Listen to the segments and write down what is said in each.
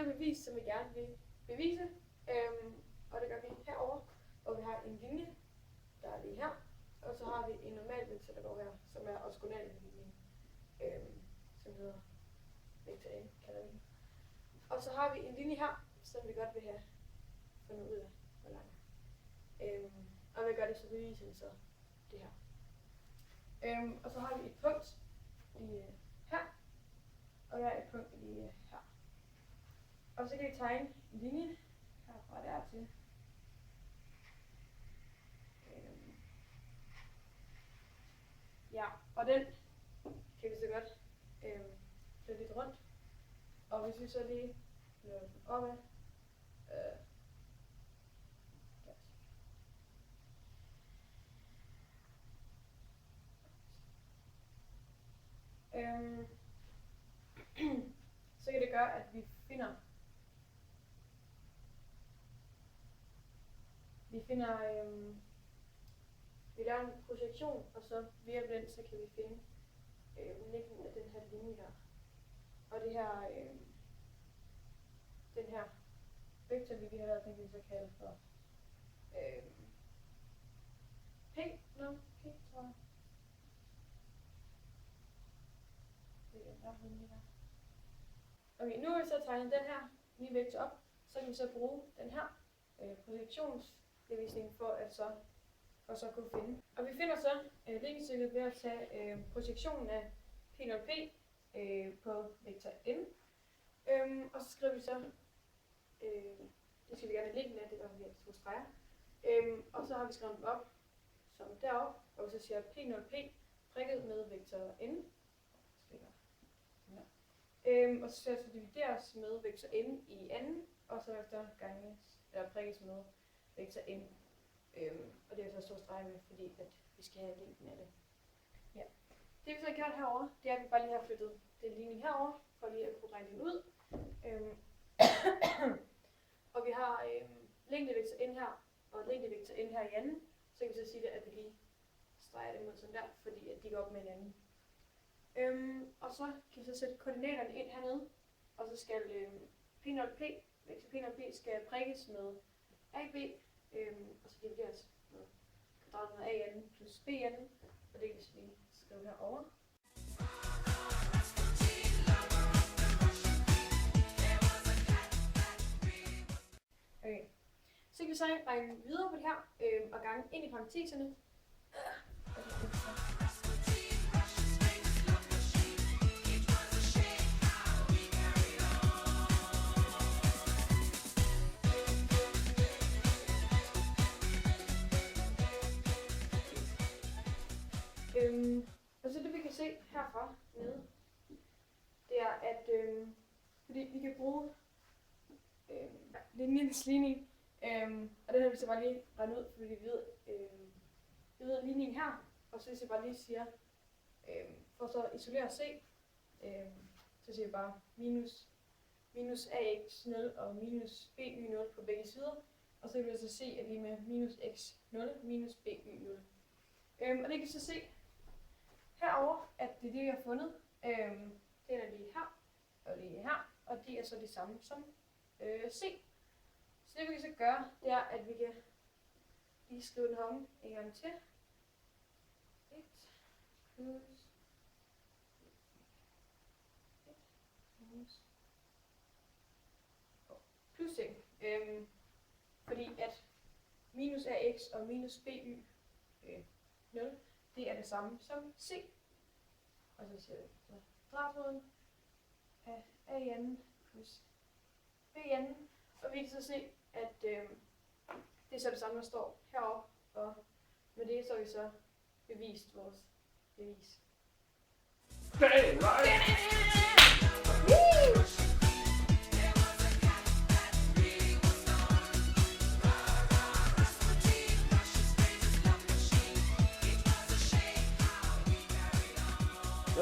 her bevis, som vi gerne vil bevise, og det gør vi herover, hvor vi har en linje, der er lige her, og så har vi en normal vektor, der går her, som er ortogonallinjen, som hedder vektor n, kalder vi den. Og så har vi en linje her, som vi godt vil have fundet ud af, hvor lang er. Og vi gør det, så beviser vi så det her. Og så har vi et punkt lige her, og der er et punkt lige her. Og så kan vi tegne en linje herfra og dertil. Ja, og den kan vi så godt flytte lidt rundt. Og hvis vi så lige løber den opad, så kan det gøre, at vi finder vi laver en projektion, og så via den, så kan vi finde længden af den her linje her. Og det her, den her vektor, vi har lavet, den kan vi så kalde for P, tror jeg. Det er der linje der. Okay, nu har vi så tegnet den her nye vektor op, så kan vi så bruge den her projektionsbevisning for at så kunne finde. Og vi finder så lignestykket ved at tage projektionen af P0P på vektor n. Og så skriver vi så, det skal vi gerne have længden af, det der vi har 2 streger. Og så har vi skrevet dem op som deroppe, og så siger P0P prikket med vektor n. Og så skal det divideres med vektor n i anden, og så efter prikkes med vektor n. Og det er så 2 streger med, fordi at vi skal have længden af det. Ja. Det vi så har gjort herovre, det er, at vi bare lige har flyttet den ligning herover for lige at kunne regne den ud. Og vi har længdevektor n her, og længdevektor n her i anden, så kan vi så sige det, at vi lige streger dem ud sådan der, fordi at de går op med hinanden. Og så kan vi så sætte koordinaterne ind hernede, og så skal P0P, vektor P0P skal prikkes med AB, og så divideres med kvadratet med A anden plus B anden, og det kan vi så lige skrive herovre. Okay. Så kan vi så regne videre på det her, og gange ind i parenteserne. Og så det vi kan se herfra nede, det er at fordi vi kan bruge linjens ligning, og det her vi så bare lige regne ud, fordi vi ved ligningen her, og så hvis jeg bare lige siger, for så at isolere C, så siger vi bare minus AX0 og minus BY0 på begge sider, og så kan vi så se, at lige med minus X0 minus BY0. Og det kan vi så se herover, at det er det, vi har fundet. Det er lige her og lige her, og de er så de samme som C. Så det vi kan så gøre, det er, at vi kan lige skrive den om en gang til. 1 plus 1 plus C. Fordi at minus AX og minus BY 0, det er det samme som C. Og så siger vi så kvadratroden af A i anden plus B i anden. Og vi kan så se, at det er så det samme, der står heroppe. Og med det så har vi så bevist vores bevis.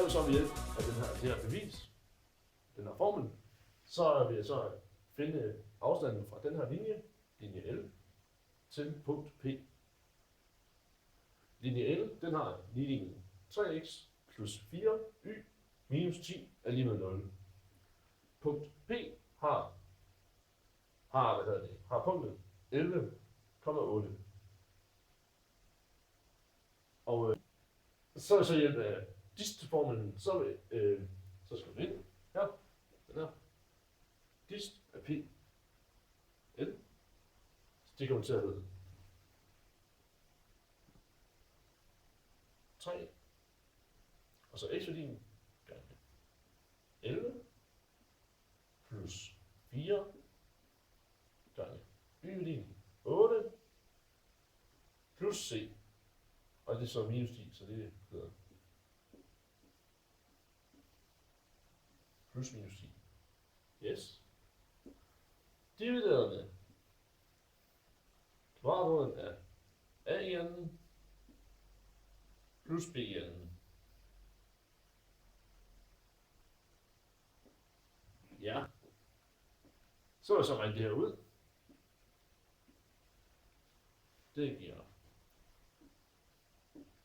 Så ved hjælp af det her bevis, den her formel, så vil jeg så finde afstanden fra den her linje L, til punkt P. Linje L, den har ligningen 3x plus 4y minus 10 er lige med 0. Punkt P har har punktet 11,8. Og så hjælp af dist-formlen, så skal du ind her, den her, dist af p, l, så det kommer til at hedde 3, og så x-værdien gange 11 plus 4 gange y-værdien 8 plus c, og det er så minus 10, så det hedder plus minus 10. Yes. Divideret med kvadratroden af a i anden plus b i anden. Ja. Så er det så regnet det her ud. Det giver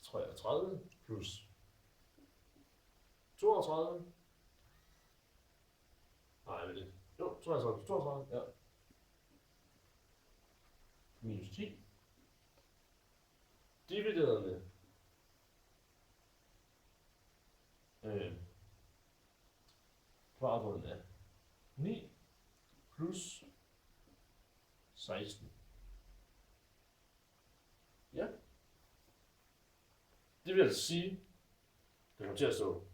33 plus 32. Nej, hvad er det? Jo, 33 plus 32, ja. Minus 10. Divideret med kvadratroden af 9 plus 16. Ja. Det vil altså sige, det kommer til at stå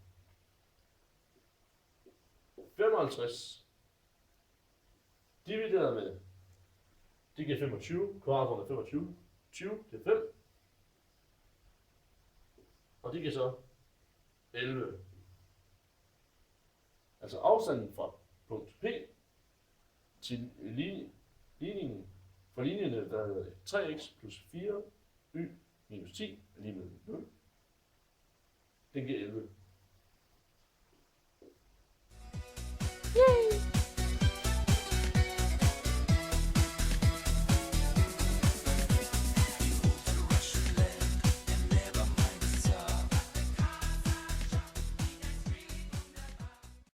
55 divideret med, det giver 25, kvadratroden er 25, 20 det er 5, og det giver så 11. Altså afstanden fra punkt P til ligningen, fra linjerne, der hedder 3x plus 4, y minus 10 er lige med 0. Den giver 11. Yay!